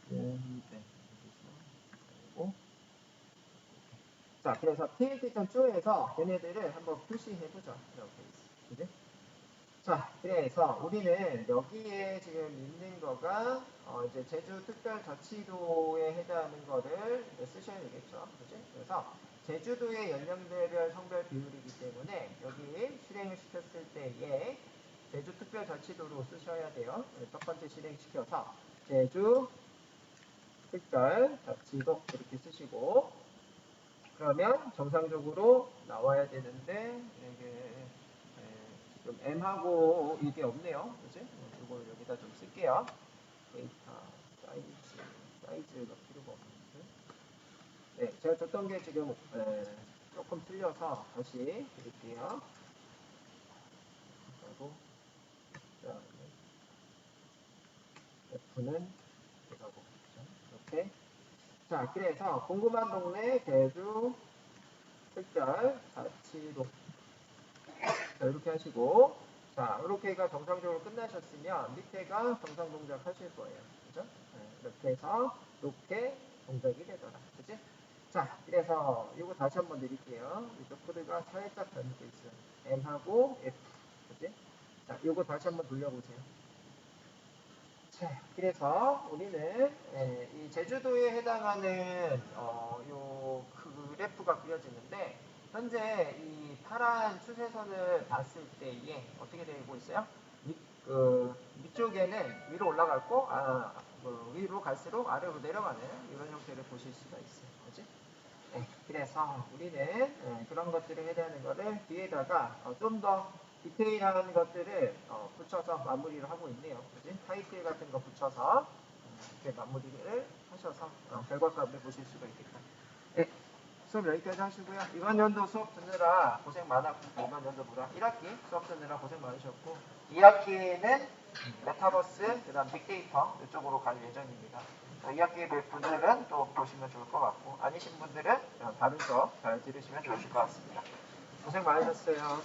네. 자, 그래서 plt.2에서 얘네들을 한번 표시해보죠. 이렇게. 그지? 자, 그래서 우리는 여기에 지금 있는 거가 이제 제주특별자치도에 해당하는 거를 이제 쓰셔야 되겠죠. 그지? 그래서 제주도의 연령대별 성별 비율이기 때문에 여기 실행을 시켰을 때에 제주특별자치도로 쓰셔야 돼요. 첫 번째 실행시켜서 제주특별자치도 이렇게 쓰시고 그러면 정상적으로 나와야 되는데 이게 지금 M하고 이게 없네요. 그지? 이걸 여기다 좀 쓸게요. 데이터 사이즈가 필요가 없는데. 네, 제가 줬던 게 지금 조금 틀려서 다시 드릴게요. 그리고 F는 들어가고 이렇게. 자, 그래서 궁금한 동네 제주 특별 자치도 자, 이렇게 하시고 자, 이렇게가 정상적으로 끝나셨으면 밑에가 정상 동작 하실 거예요. 그죠? 이렇게 해서 이렇게 동작이 되더라. 그지? 자, 그래서 이거 다시 한번 드릴게요. 이쪽 코드가 살짝 잘못되어 있어요. M하고 F. 그지? 자, 이거 다시 한번 돌려보세요. 자, 그래서 우리는 이 제주도에 해당하는 요 그래프가 그려지는데 현재 이 파란 추세선을 봤을 때에 어떻게 되고 있어요? 밑쪽에는 위로 올라갔고 위로 갈수록 아래로 내려가는 이런 형태를 보실 수가 있어요. 그렇지? 그래서 우리는 그런 것들을 해당하는 거를 뒤에다가 좀 더 디테일한 것들을 붙여서 마무리를 하고 있네요. 그지? 타이틀 같은 거 붙여서 이렇게 마무리를 하셔서 결과값을 보실 수가 있겠다. 네, 수업 여기까지 하시고요. 이번 연도 수업 듣느라 고생 많았고, 이번 연도 뭐라 1학기 수업 듣느라 고생 많으셨고, 2학기에는 메타버스, 그 다음 빅데이터 이쪽으로 갈 예정입니다. 2학기 분들은 또 보시면 좋을 것 같고, 아니신 분들은 다른 수업 잘 들으시면 좋으실 것 같습니다. 고생 많으셨어요.